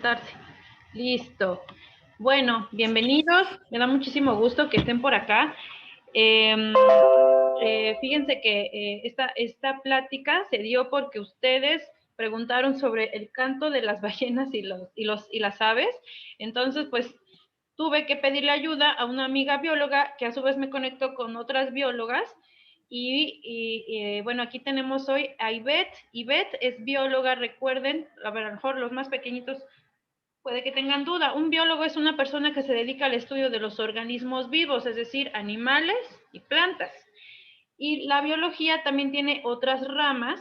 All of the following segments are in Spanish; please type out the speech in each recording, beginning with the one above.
conectarse. Listo. Bueno, bienvenidos. Me da muchísimo gusto que estén por acá. Fíjense que esta plática se dio porque ustedes preguntaron sobre el canto de las ballenas y las aves. Entonces, pues, tuve que pedirle ayuda a una amiga bióloga que a su vez me conectó con otras biólogas. Bueno, aquí tenemos hoy a Ivette. Ivette es bióloga, recuerden, a lo mejor los más pequeñitos puede que tengan duda. Un biólogo es una persona que se dedica al estudio de los organismos vivos, es decir, animales y plantas. Y la biología también tiene otras ramas,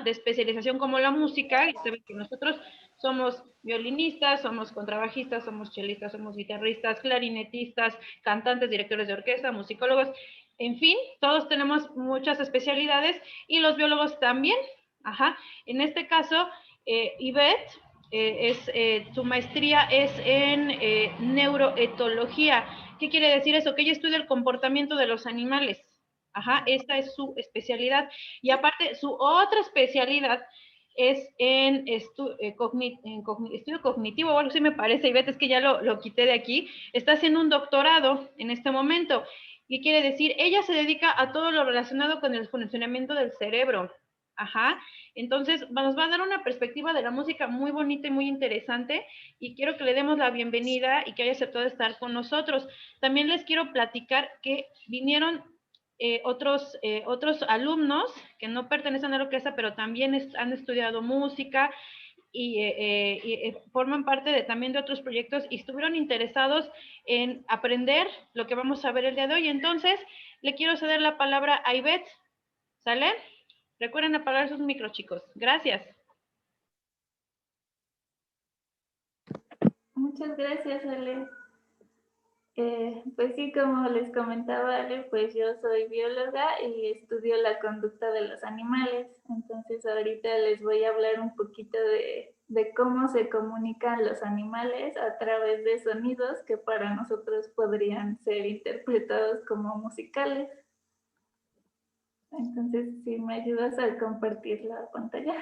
de especialización como la música, y saben que nosotros somos violinistas, somos contrabajistas, somos chelistas, somos guitarristas, clarinetistas, cantantes, directores de orquesta, musicólogos, en fin, todos tenemos muchas especialidades y los biólogos también. En este caso, Ivette, su maestría es en neuroetología. ¿Qué quiere decir eso? Que ella estudia el comportamiento de los animales. Esta es su especialidad. Y aparte, su otra especialidad es en estudio cognitivo, o algo así me parece, Ivette, es que ya lo quité de aquí. Está haciendo un doctorado en este momento. ¿Qué quiere decir? Ella se dedica a todo lo relacionado con el funcionamiento del cerebro. Entonces nos va a dar una perspectiva de la música muy bonita y muy interesante, y quiero que le demos la bienvenida y que haya aceptado estar con nosotros. También les quiero platicar que vinieron otros alumnos que no pertenecen a la orquesta, pero también han estudiado música y forman parte también de otros proyectos y estuvieron interesados en aprender lo que vamos a ver el día de hoy. Entonces, le quiero ceder la palabra a Ivette. ¿Sale? Recuerden apagar sus micros, chicos. Gracias. Muchas gracias, Ale. Pues sí, como les comentaba Ale, pues yo soy bióloga y estudio la conducta de los animales. Entonces ahorita les voy a hablar un poquito de cómo se comunican los animales a través de sonidos que para nosotros podrían ser interpretados como musicales. Entonces, si me ayudas a compartir la pantalla.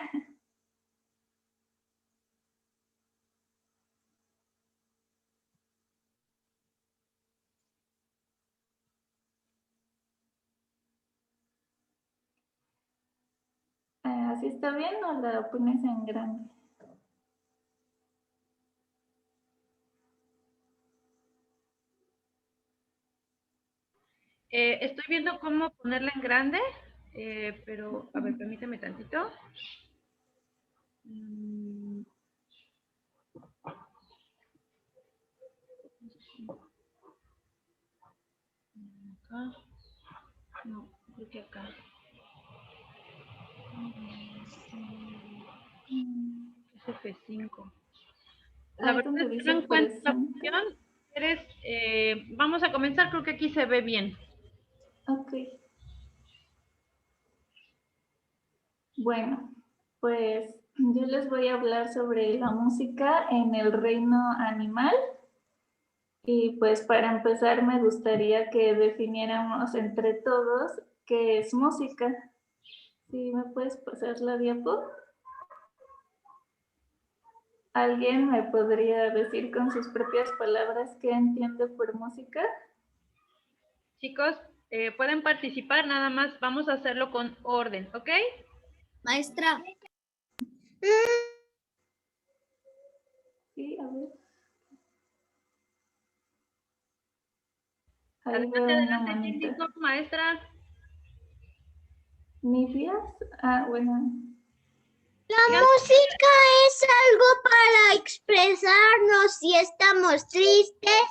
¿Así está bien o la pones en grande? Estoy viendo cómo ponerla en grande, pero, a ver, permíteme tantito. Acá. No, creo que acá. F5. La verdad es que no encuentro la opción. Vamos a comenzar, creo que aquí se ve bien. Ok. Bueno, pues yo les voy a hablar sobre la música en el reino animal. Y pues para empezar me gustaría que definiéramos entre todos qué es música. ¿Sí me puedes pasar la diapo? ¿Alguien me podría decir con sus propias palabras qué entiende por música? Chicos, pueden participar, nada más vamos a hacerlo con orden, ¿ok? Maestra. Sí, a ver. Ahí adelante, ¿quién dijo, maestra? ¿Nivias? Ah, bueno. La música es algo para expresarnos si estamos tristes,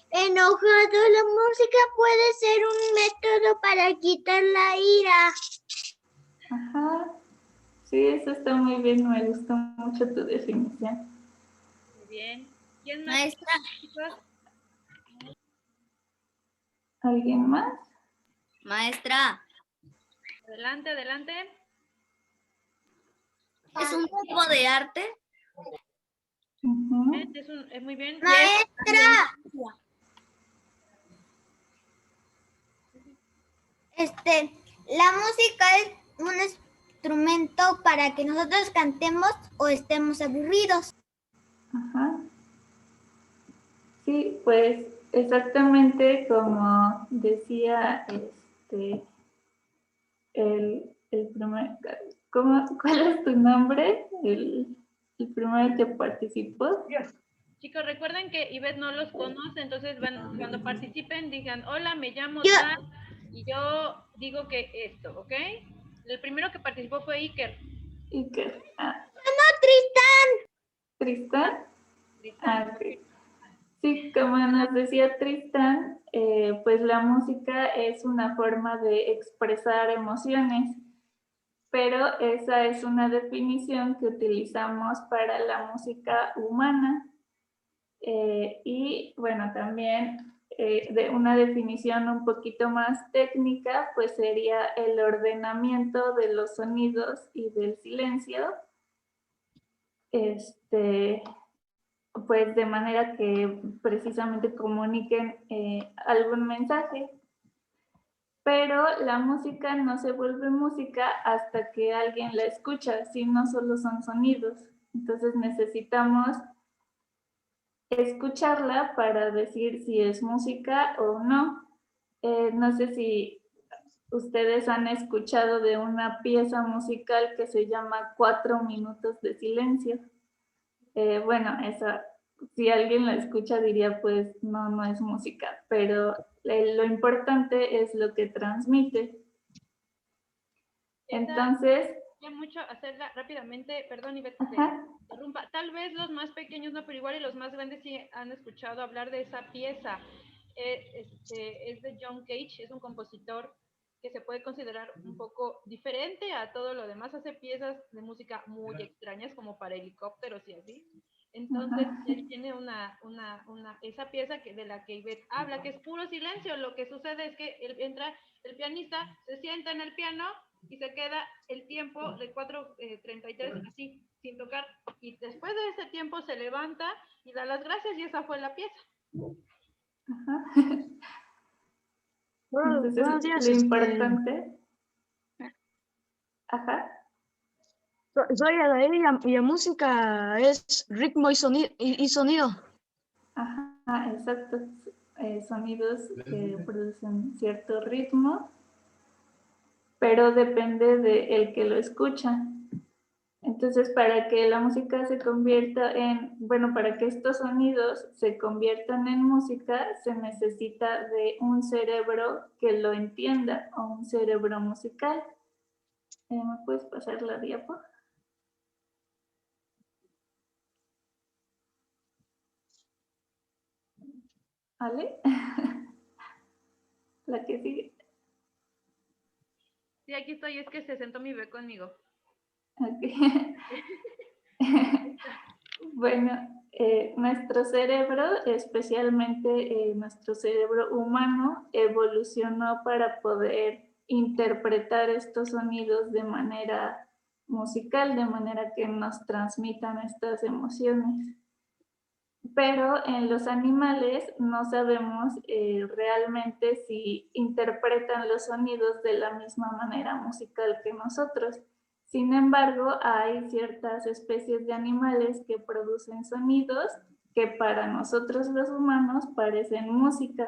enojados. La música puede ser un método para quitar la ira. Ajá. Sí, eso está muy bien. Me gustó mucho tu definición. Muy bien. ¿Quién más? Maestra. ¿Alguien más? Maestra. Adelante, adelante. ¿Es un tipo de arte? Es muy bien. Maestra. La música es un instrumento para que nosotros cantemos o estemos aburridos. Ajá. Sí, pues exactamente como decía el primer, ¿cuál es tu nombre? El primero que participó. Chicos, recuerden que Ivette no los conoce, entonces cuando participen digan, hola, me llamo Yo, Dan y yo digo que esto, ¿ok? El primero que participó fue Iker. Iker. no, Tristán. Tristán. Tristán. Okay. Sí, como nos decía Tristán, pues la música es una forma de expresar emociones, pero esa es una definición que utilizamos para la música humana. Y bueno, también de una definición un poquito más técnica, pues sería el ordenamiento de los sonidos y del silencio, pues de manera que precisamente comuniquen algún mensaje. Pero la música no se vuelve música hasta que alguien la escucha, si no solo son sonidos. Entonces necesitamos escucharla para decir si es música o no. No sé si ustedes han escuchado de una pieza musical que se llama 4 minutos de silencio. Bueno, esa, si alguien la escucha diría pues no, no es música, pero lo importante es lo que transmite. Entonces, Mucho hacerla rápidamente, perdón, Ivette, interrumpa. Tal vez los más pequeños no, pero igual y los más grandes sí han escuchado hablar de esa pieza. Es de John Cage, es un compositor que se puede considerar un poco diferente a todo lo demás. Hace piezas de música muy extrañas, como para helicópteros y así. Entonces, él tiene esa pieza de la que Ivette habla, que es puro silencio. Lo que sucede es que entra el pianista, se sienta en el piano y se queda el tiempo de 4:33 así, sin tocar. Y después de ese tiempo se levanta y da las gracias y esa fue la pieza. Entonces, buenos días, lo importante. Ajá. Soy Adair y la música es ritmo y sonido. Ajá, exacto. Sonidos que producen cierto ritmo, pero depende de el que lo escucha. Entonces, para que la música se convierta para que estos sonidos se conviertan en música, se necesita de un cerebro que lo entienda o un cerebro musical. ¿Me puedes pasar la diapo? ¿Vale? La que sigue. Sí, aquí estoy, es que se sentó mi bebé conmigo. Okay. Bueno, nuestro cerebro, especialmente nuestro cerebro humano, evolucionó para poder interpretar estos sonidos de manera musical, de manera que nos transmitan estas emociones. Pero en los animales no sabemos realmente si interpretan los sonidos de la misma manera musical que nosotros. Sin embargo, hay ciertas especies de animales que producen sonidos que para nosotros los humanos parecen música,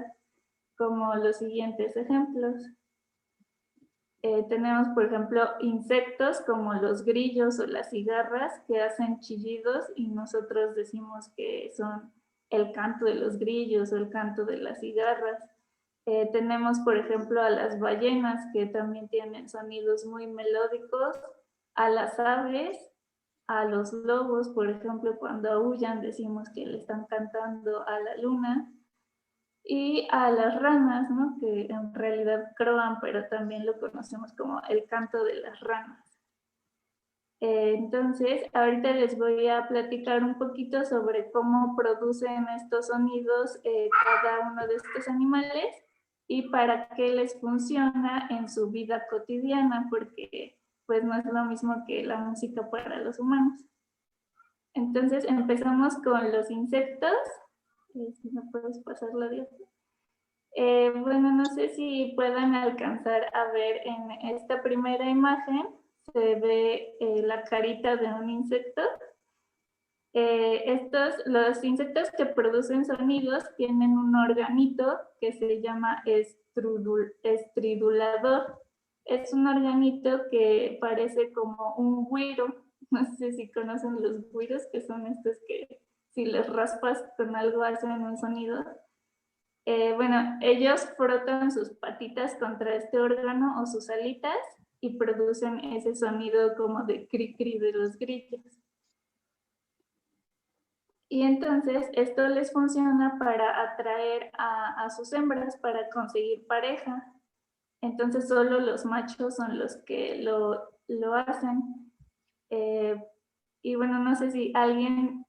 como los siguientes ejemplos. Tenemos, por ejemplo, insectos como los grillos o las cigarras que hacen chillidos y nosotros decimos que son el canto de los grillos o el canto de las cigarras. Tenemos, por ejemplo, a las ballenas que también tienen sonidos muy melódicos, a las aves, a los lobos, por ejemplo, cuando aúllan decimos que le están cantando a la luna, y a las ranas, ¿no? Que en realidad croan, pero también lo conocemos como el canto de las ranas. Entonces, ahorita les voy a platicar un poquito sobre cómo producen estos sonidos cada uno de estos animales y para qué les funciona en su vida cotidiana, porque pues no es lo mismo que la música para los humanos. Entonces, empezamos con los insectos. Si me puedes pasar la diapositiva. Bueno, no sé si puedan alcanzar a ver en esta primera imagen, se ve la carita de un insecto. Los insectos que producen sonidos tienen un organito que se llama estridulador. Es un organito que parece como un güiro. No sé si conocen los güiros, que son estos que si les raspas con algo hacen un sonido. Bueno, ellos frotan sus patitas contra este órgano o sus alitas y producen ese sonido como de cri cri de los grillos. Y entonces esto les funciona para atraer a sus hembras, para conseguir pareja. Entonces solo los machos son los que lo hacen. Y bueno, no sé si alguien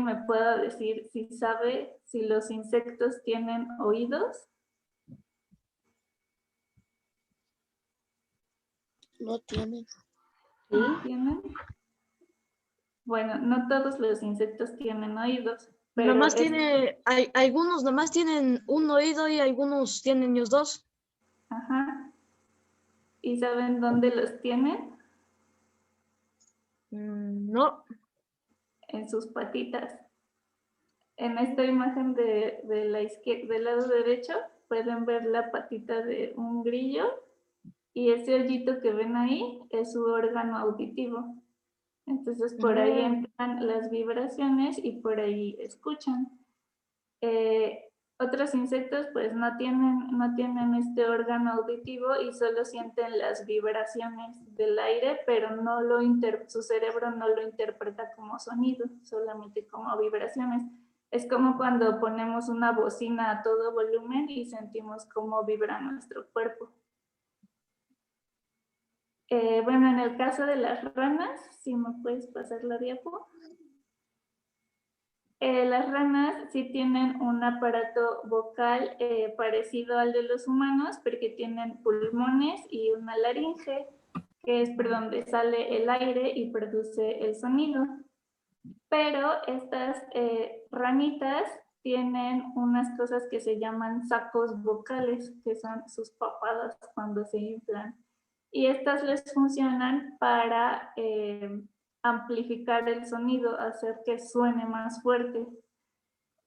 me pueda decir si sabe si los insectos tienen oídos. No tiene. ¿No tienen? Bueno, no todos los insectos tienen oídos. Pero Nomás algunos nomás tienen un oído y algunos tienen los dos. Ajá. ¿Y saben dónde los tienen? No. En sus patitas. En esta imagen de la izquierda, del lado derecho, pueden ver la patita de un grillo y ese hoyito que ven ahí es su órgano auditivo. Entonces por ahí entran las vibraciones y por ahí escuchan. Otros insectos pues no tienen este órgano auditivo y solo sienten las vibraciones del aire, pero su cerebro no lo interpreta como sonido, solamente como vibraciones. Es como cuando ponemos una bocina a todo volumen y sentimos cómo vibra nuestro cuerpo. Bueno, en el caso de las ranas, si me puedes pasar la diapo. Las ranas sí tienen un aparato vocal parecido al de los humanos, porque tienen pulmones y una laringe, que es por donde sale el aire y produce el sonido. Pero estas ranitas tienen unas cosas que se llaman sacos vocales, que son sus papadas cuando se inflan. Y estas les funcionan para amplificar el sonido, hacer que suene más fuerte.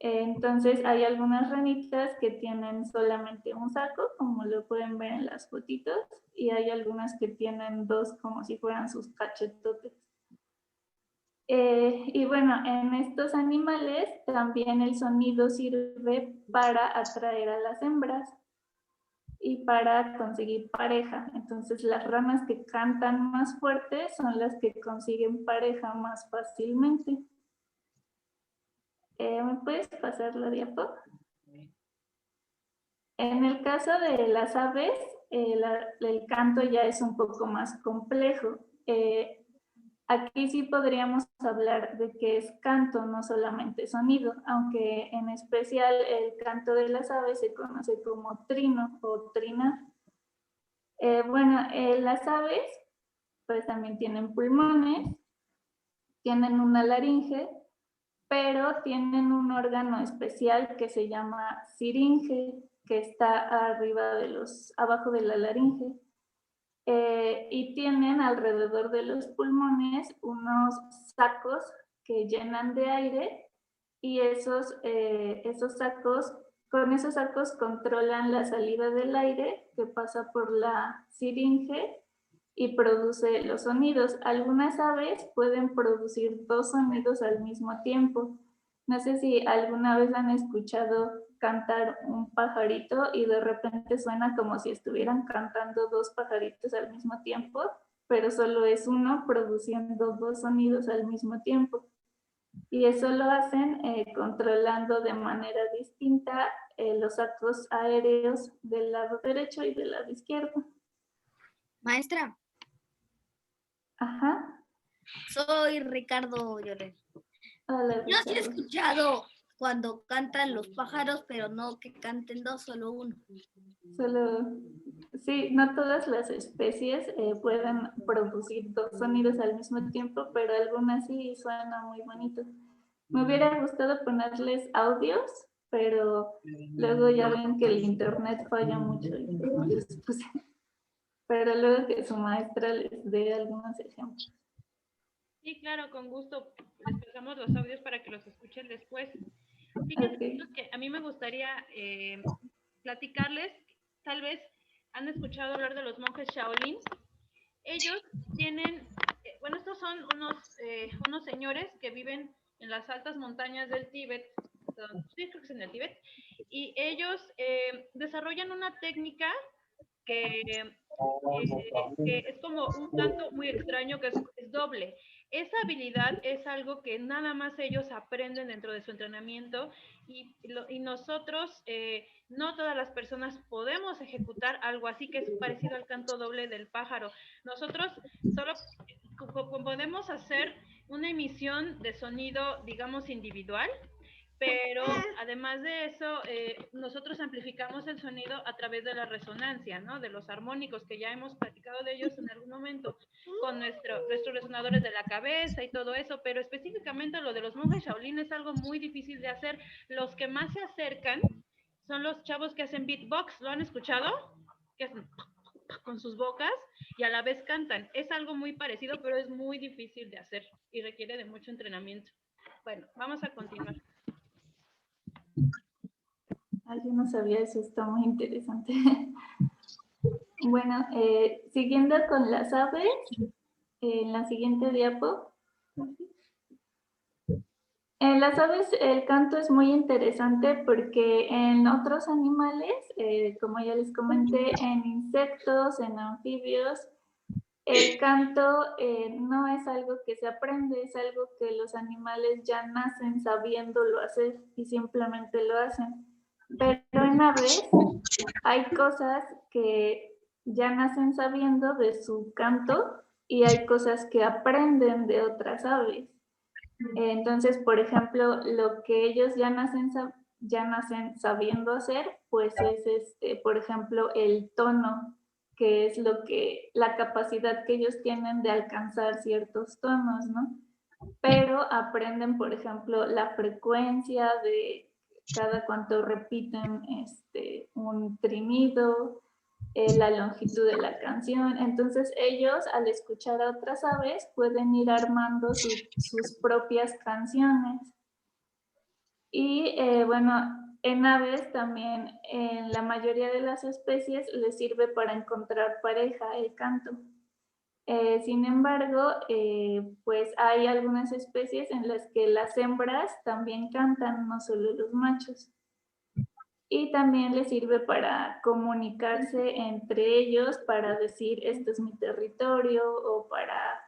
Entonces hay algunas ranitas que tienen solamente un saco, como lo pueden ver en las fotitos, y hay algunas que tienen dos, como si fueran sus cachetotes. Y bueno, en estos animales también el sonido sirve para atraer a las hembras y para conseguir pareja. Entonces las ranas que cantan más fuerte son las que consiguen pareja más fácilmente. ¿Me puedes pasar la diapo? En el caso de las aves, el canto ya es un poco más complejo. Aquí sí podríamos hablar de que es canto, no solamente sonido, aunque en especial el canto de las aves se conoce como trino o trinar. Bueno, las aves pues también tienen pulmones, tienen una laringe, pero tienen un órgano especial que se llama siringe, que está abajo de la laringe. Y tienen alrededor de los pulmones unos sacos que llenan de aire y con esos sacos controlan la salida del aire que pasa por la siringe y produce los sonidos. Algunas aves pueden producir dos sonidos al mismo tiempo. No sé si alguna vez han escuchado cantar un pajarito y de repente suena como si estuvieran cantando dos pajaritos al mismo tiempo, pero solo es uno produciendo dos sonidos al mismo tiempo. Y eso lo hacen controlando de manera distinta los sacos aéreos del lado derecho y del lado izquierdo. Maestra. Ajá. Soy Ricardo Lloret. Hola, Yo sí he Ricardo. escuchado cuando cantan los pájaros, pero no que canten dos, solo uno. Sí, no todas las especies pueden producir dos sonidos al mismo tiempo, pero algunas sí suenan muy bonitos. Me hubiera gustado ponerles audios, pero luego ya ven que el internet falla mucho. Pero luego que su maestra les dé algunos ejemplos. Sí, claro, con gusto. Les pasamos los audios para que los escuchen después. Fíjense Ok. que a mí me gustaría platicarles, tal vez han escuchado hablar de los monjes Shaolin. Ellos tienen, bueno, estos son unos señores que viven en las altas montañas del Tíbet, sí, creo que es en el Tíbet, y ellos desarrollan una técnica que, que es como un canto muy extraño que es doble. Esa habilidad es algo que nada más ellos aprenden dentro de su entrenamiento y nosotros, no todas las personas podemos ejecutar algo así que es parecido al canto doble del pájaro. Nosotros solo podemos hacer una emisión de sonido, digamos, individual, pero además de eso, nosotros amplificamos el sonido a través de la resonancia, ¿no? De los armónicos, que ya hemos platicado de ellos en algún momento, con nuestros resonadores de la cabeza y todo eso, pero específicamente lo de los monjes Shaolin es algo muy difícil de hacer. Los que más se acercan son los chavos que hacen beatbox, ¿lo han escuchado? Que hacen con sus bocas y a la vez cantan. Es algo muy parecido, pero es muy difícil de hacer y requiere de mucho entrenamiento. Bueno, vamos a continuar. Ay, yo no sabía eso, está muy interesante. Bueno, siguiendo con las aves, en la siguiente diapo. En las aves el canto es muy interesante porque en otros animales, como ya les comenté, en insectos, en anfibios, el canto no es algo que se aprende, es algo que los animales ya nacen sabiéndolo hacer y simplemente lo hacen. Pero en aves hay cosas que ya nacen sabiendo de su canto y hay cosas que aprenden de otras aves. Entonces, por ejemplo, lo que ellos ya nacen sabiendo hacer, pues es, por ejemplo, el tono, que es la capacidad que ellos tienen de alcanzar ciertos tonos, ¿no? Pero aprenden, por ejemplo, la frecuencia de cada cuanto repiten un trinido, la longitud de la canción. Entonces ellos, al escuchar a otras aves, pueden ir armando sus propias canciones. Y bueno, en aves también, en la mayoría de las especies, les sirve para encontrar pareja el canto. Sin embargo, pues hay algunas especies en las que las hembras también cantan, no solo los machos. Y también les sirve para comunicarse entre ellos, para decir, este es mi territorio, o para,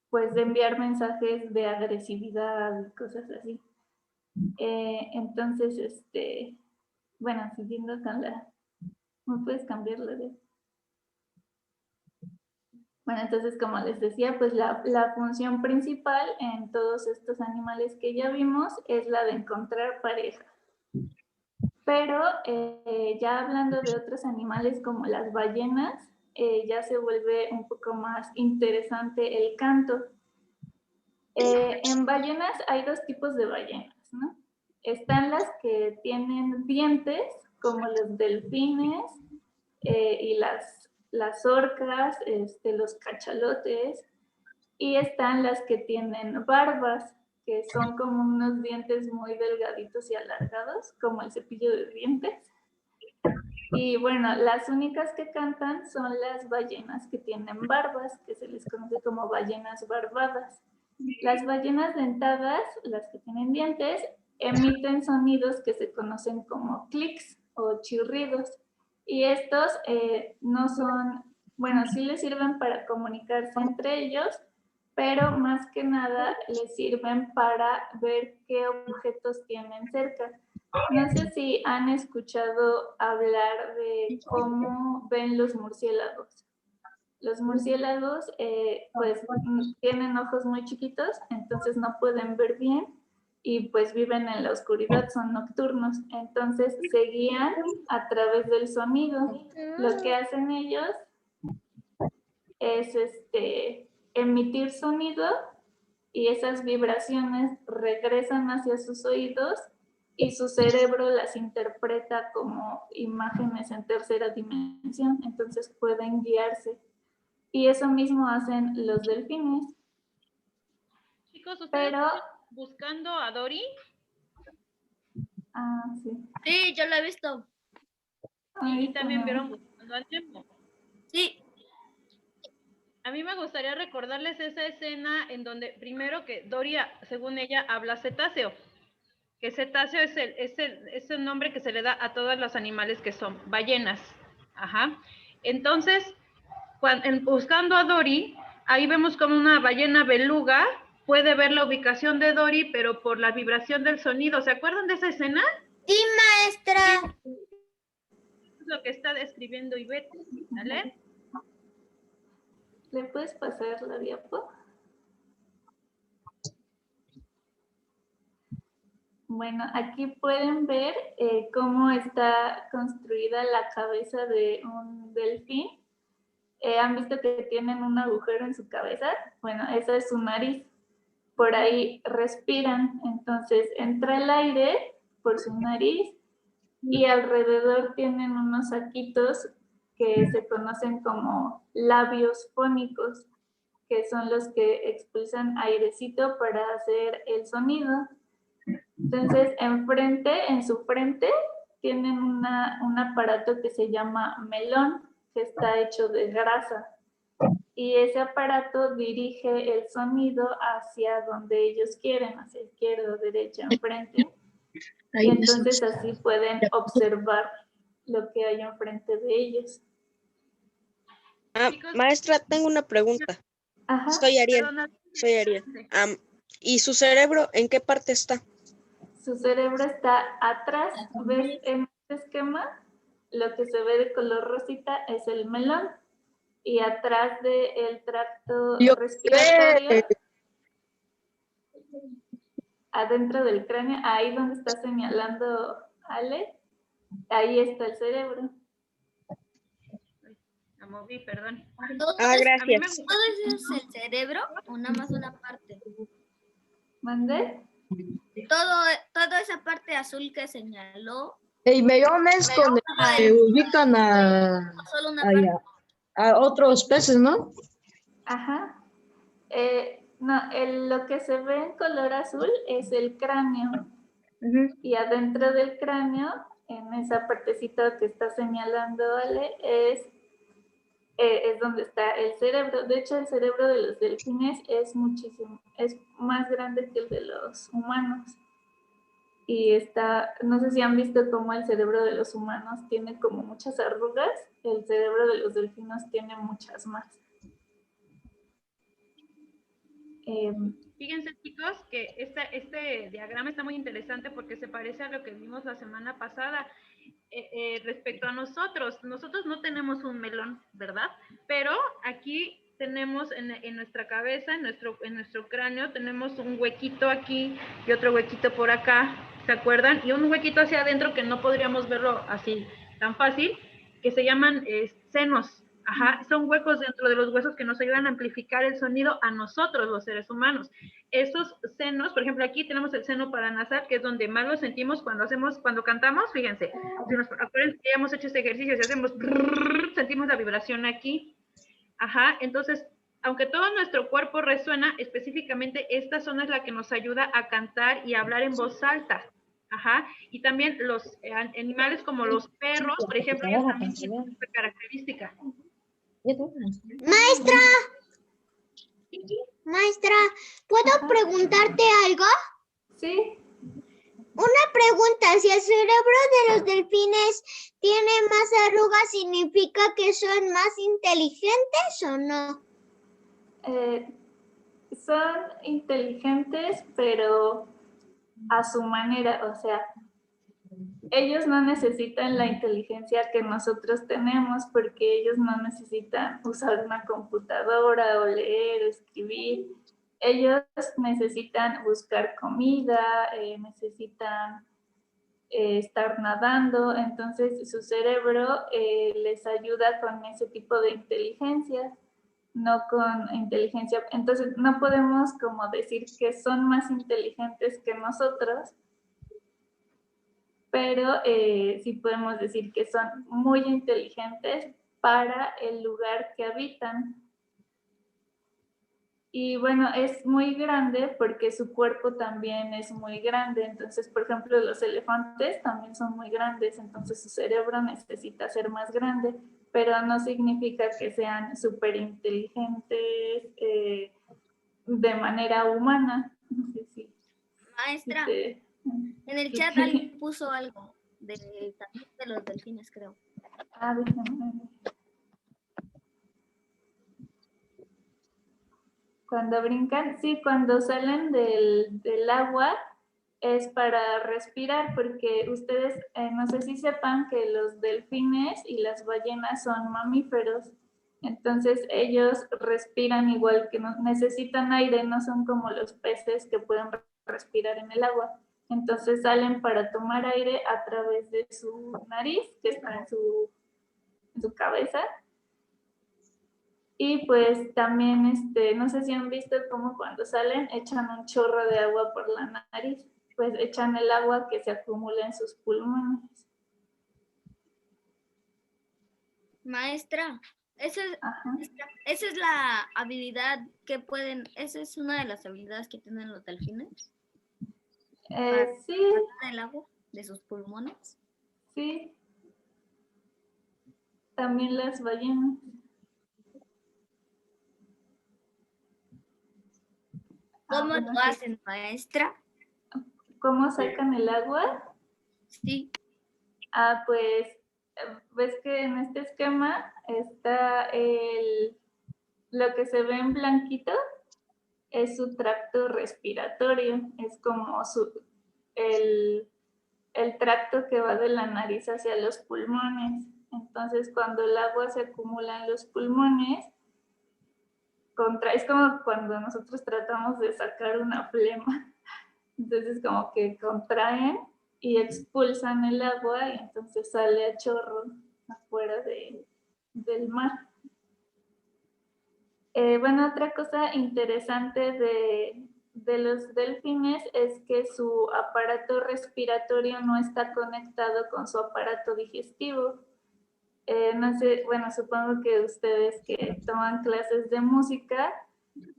pues, de enviar mensajes de agresividad y cosas así. Entonces, bueno, siguiendo con ¿me puedes cambiarlo de? Bueno, entonces, como les decía, pues la función principal en todos estos animales que ya vimos es la de encontrar pareja. Pero ya hablando de otros animales como las ballenas, ya se vuelve un poco más interesante el canto. En ballenas hay dos tipos de ballenas, ¿no? Están las que tienen dientes, como los delfines y las orcas, los cachalotes, y están las que tienen barbas, que son como unos dientes muy delgaditos y alargados, como el cepillo de dientes. Y bueno, las únicas que cantan son las ballenas que tienen barbas, que se les conoce como ballenas barbadas. Las ballenas dentadas, las que tienen dientes, emiten sonidos que se conocen como clics o chirridos. Y estos no son, bueno, sí les sirven para comunicarse entre ellos, pero más que nada les sirven para ver qué objetos tienen cerca. No sé si han escuchado hablar de cómo ven los murciélagos. Los murciélagos pues tienen ojos muy chiquitos, entonces no pueden ver bien y pues viven en la oscuridad, son nocturnos. Entonces se guían a través del sonido. Lo que hacen ellos es emitir sonido y esas vibraciones regresan hacia sus oídos y su cerebro las interpreta como imágenes en tercera dimensión, entonces pueden guiarse. Y eso mismo hacen los delfines. Chicos, ¿ustedes Pero, están buscando a Dory? sí. Sí, yo lo he visto. Ahí Y también tenemos. vieron buscando a Nemo. Sí, A mí me gustaría recordarles esa escena en donde, primero que Doria, según ella, habla cetáceo. Que cetáceo es el nombre que se le da a todos los animales que son ballenas. Ajá. Entonces, buscando a Dory, ahí vemos como una ballena beluga puede ver la ubicación de Dory, pero por la vibración del sonido. ¿Se acuerdan de esa escena? Sí, maestra. Es lo que está describiendo Ivette, ¿vale? ¿Le puedes pasar la diapo? Bueno, aquí pueden ver cómo está construida la cabeza de un delfín. ¿Han visto que tienen un agujero en su cabeza? Bueno, esa es su nariz. Por ahí respiran, entonces entra el aire por su nariz y alrededor tienen unos saquitos que se conocen como labios fónicos, que son los que expulsan airecito para hacer el sonido. Entonces, en su frente, tienen un aparato que se llama melón, que está hecho de grasa. Y ese aparato dirige el sonido hacia donde ellos quieren, hacia izquierda o derecha, enfrente. Y entonces así pueden observar lo que hay enfrente de ellos. Chicos, Maestra, tengo una pregunta. Ajá. Soy Ariel. perdona. ¿Y su cerebro en qué parte está? Su cerebro está atrás. ¿Ves en este esquema? Lo que se ve de color rosita es el melón. Y atrás del tracto respiratorio, adentro del cráneo, ahí donde está señalando Ale, ahí está el cerebro. La moví, perdón. Gracias. A mí me gusta. ¿todo eso es el cerebro o nada más una parte? ¿Mandé? Toda esa parte azul que señaló, El melón es donde se ubican o solo una parte. a otros peces, ¿no? Ajá. No, lo que se ve en color azul es el cráneo. Y adentro del cráneo, en esa partecita que está señalando Ale, es donde está el cerebro. De hecho, el cerebro de los delfines es más grande que el de los humanos. Y no sé si han visto cómo el cerebro de los humanos tiene como muchas arrugas, el cerebro de los delfines tiene muchas más. Fíjense, chicos, que este diagrama está muy interesante porque se parece a lo que vimos la semana pasada respecto a nosotros. Nosotros no tenemos un melón, ¿verdad? Pero aquí tenemos en nuestra cabeza, en nuestro cráneo, tenemos un huequito aquí y otro huequito por acá, ¿se acuerdan? Y un huequito hacia adentro que no podríamos verlo así tan fácil, que se llaman senos. Ajá, son huecos dentro de los huesos que nos ayudan a amplificar el sonido a nosotros, los seres humanos. Esos senos, por ejemplo, aquí tenemos el seno paranasal, que es donde más lo sentimos cuando cantamos, fíjense, si nos acuerdan que ya hemos hecho este ejercicio, si hacemos sentimos la vibración aquí. Ajá, entonces, aunque todo nuestro cuerpo resuena, específicamente esta zona es la que nos ayuda a cantar y a hablar en voz alta. Ajá, y también los animales como los perros, por ejemplo, ellos también tienen esta característica. Maestra, ¿puedo preguntarte algo? Sí. Una pregunta, si el cerebro de los delfines tiene más arrugas, ¿significa que son más inteligentes o no? Son inteligentes, pero a su manera, o sea, ellos no necesitan la inteligencia que nosotros tenemos porque ellos no necesitan usar una computadora o leer, escribir. Ellos necesitan buscar comida, necesitan estar nadando, entonces su cerebro les ayuda con ese tipo de inteligencia, no con inteligencia. Entonces no podemos como decir que son más inteligentes que nosotros, pero sí podemos decir que son muy inteligentes para el lugar que habitan. Y bueno, es muy grande porque su cuerpo también es muy grande. Entonces, por ejemplo, los elefantes también son muy grandes, entonces su cerebro necesita ser más grande, pero no significa que sean súper inteligentes de manera humana. No sé si Maestra, te- en el chat Ok. alguien puso algo también de los delfines, creo. Déjame ver. Cuando brincan, sí, cuando salen del agua es para respirar, porque ustedes no sé si sepan que los delfines y las ballenas son mamíferos, entonces ellos respiran igual que necesitan aire, no son como los peces que pueden respirar en el agua. Entonces salen para tomar aire a través de su nariz, que está en su cabeza. Y pues también, no sé si han visto cómo cuando salen echan un chorro de agua por la nariz, pues echan el agua que se acumula en sus pulmones. Maestra, esa Ajá. esa es la habilidad que pueden, esa es una de las habilidades que tienen los delfines Sí, para el agua de sus pulmones. sí, también las ballenas. ¿Cómo Bueno, lo sí. hacen, maestra? ¿Cómo sacan el agua? Sí. Pues ves que en este esquema está lo que se ve en blanquito, es su tracto respiratorio, es como el tracto que va de la nariz hacia los pulmones. Entonces, cuando el agua se acumula en los pulmones, es como cuando nosotros tratamos de sacar una flema. Entonces, como que contraen y expulsan el agua y entonces sale a chorro afuera del mar. Bueno, otra cosa interesante de los delfines es que su aparato respiratorio no está conectado con su aparato digestivo. No sé, bueno, supongo que ustedes que toman clases de música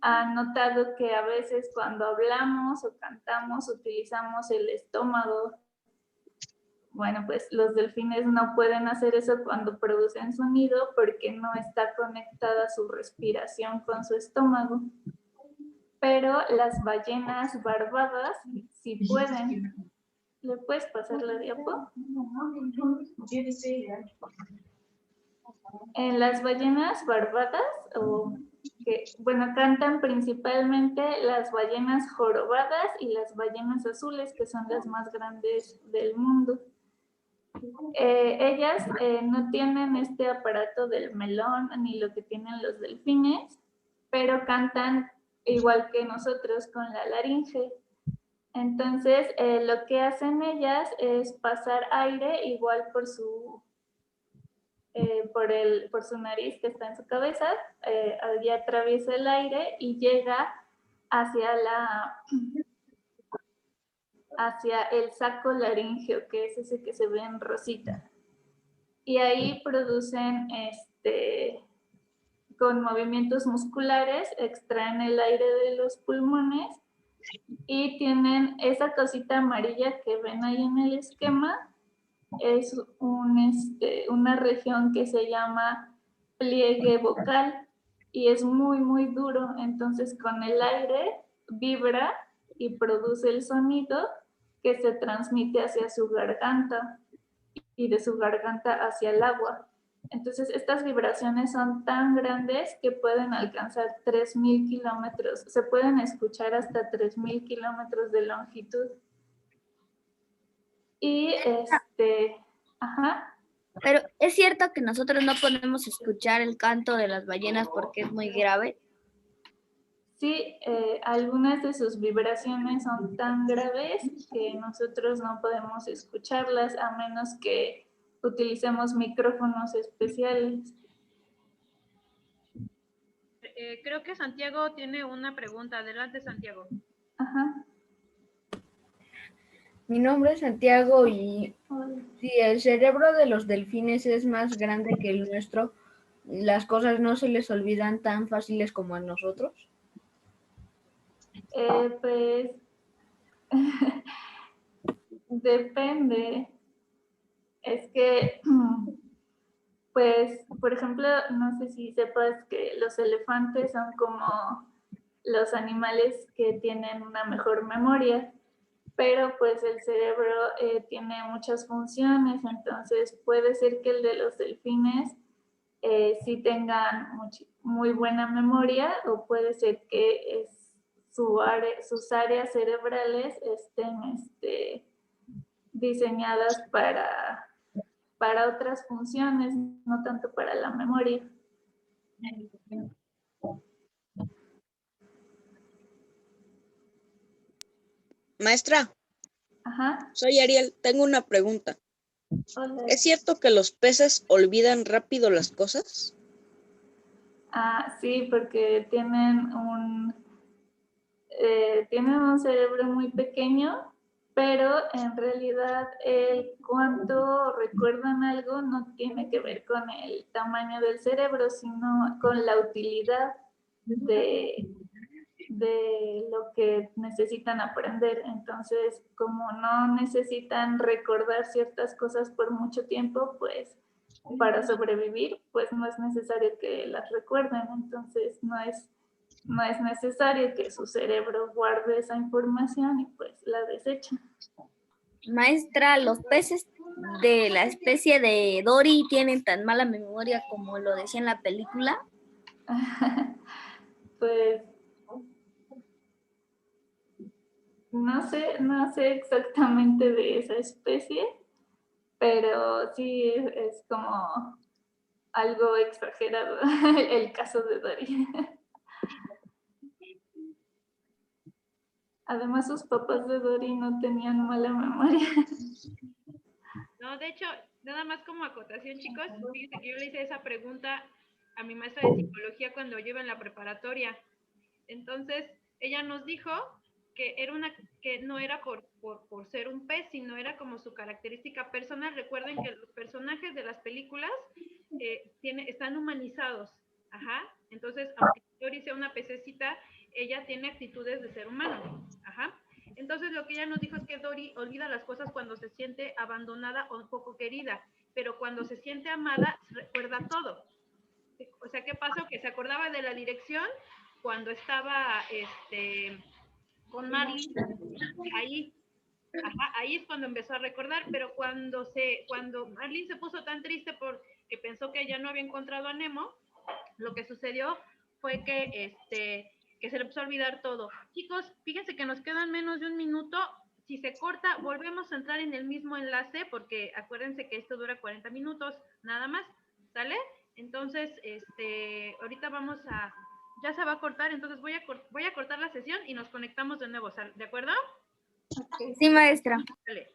han notado que a veces cuando hablamos o cantamos utilizamos el estómago. Bueno, pues los delfines no pueden hacer eso cuando producen sonido porque no está conectada su respiración con su estómago. Pero las ballenas barbadas sí pueden. ¿Le puedes pasar la diapo? En las ballenas barbadas, bueno, cantan principalmente las ballenas jorobadas y las ballenas azules, que son las más grandes del mundo. Ellas no tienen este aparato del melón ni lo que tienen los delfines, pero cantan igual que nosotros con la laringe. Entonces, lo que hacen ellas es pasar aire igual por su nariz que está en su cabeza, allí atraviesa el aire y llega hacia hacia el saco laríngeo, que es ese que se ve en rosita. Y ahí producen, con movimientos musculares, extraen el aire de los pulmones y tienen esa cosita amarilla que ven ahí en el esquema, es una región que se llama pliegue vocal y es muy, muy duro. Entonces, con el aire vibra y produce el sonido que se transmite hacia su garganta y de su garganta hacia el agua. Entonces, estas vibraciones son tan grandes que pueden alcanzar 3.000 kilómetros. Se pueden escuchar hasta 3.000 kilómetros de longitud. Y ajá. Pero es cierto que nosotros no podemos escuchar el canto de las ballenas porque es muy grave. Sí, algunas de sus vibraciones son tan graves que nosotros no podemos escucharlas a menos que utilicemos micrófonos especiales. Creo que Santiago tiene una pregunta. Adelante, Santiago. Ajá. Mi nombre es Santiago y si el cerebro de los delfines es más grande que el nuestro, las cosas no se les olvidan tan fáciles como a nosotros. Pues depende. Es que, pues, por ejemplo, no sé si sepas que los elefantes son como los animales que tienen una mejor memoria, pero pues el cerebro tiene muchas funciones, entonces puede ser que el de los delfines sí tengan muy buena memoria, o puede ser que sus áreas cerebrales estén diseñadas para otras funciones, no tanto para la memoria. Maestra, Ajá. soy Ariel, tengo una pregunta. Hola. ¿Es cierto que los peces olvidan rápido las cosas? Sí, porque tienen un cerebro muy pequeño, pero en realidad el cuánto recuerdan algo no tiene que ver con el tamaño del cerebro, sino con la utilidad de lo que necesitan aprender. Entonces, como no necesitan recordar ciertas cosas por mucho tiempo, pues para sobrevivir, pues no es necesario que las recuerden. Entonces, no es necesario que su cerebro guarde esa información y pues la desecha. Maestra, ¿los peces de la especie de Dory tienen tan mala memoria como lo decía en la película? Pues no sé exactamente de esa especie, pero sí es como algo exagerado el caso de Dory. Además, sus papás de Dory no tenían mala memoria. No, de hecho, nada más como acotación, chicos, fíjense que yo le hice esa pregunta a mi maestra de psicología cuando yo iba en la preparatoria. Entonces, ella nos dijo que que no era por ser un pez, sino era como su característica personal. Recuerden que los personajes de las películas están humanizados. Ajá. Entonces, aunque Dory sea una pececita, ella tiene actitudes de ser humano. Ajá. Entonces, lo que ella nos dijo es que Dory olvida las cosas cuando se siente abandonada o un poco querida, pero cuando se siente amada, recuerda todo. O sea, ¿qué pasó? Que se acordaba de la dirección cuando estaba con Marlene, ahí, ajá, ahí es cuando empezó a recordar, pero cuando Marlene se puso tan triste porque pensó que ya no había encontrado a Nemo, lo que sucedió fue que se le empezó a olvidar todo. Chicos, fíjense que nos quedan menos de un minuto. Si se corta, volvemos a entrar en el mismo enlace, porque acuérdense que esto dura 40 minutos, nada más, ¿sale? Entonces, ahorita ya se va a cortar, entonces voy a cortar la sesión y nos conectamos de nuevo, ¿de acuerdo? Sí, maestra. Vale.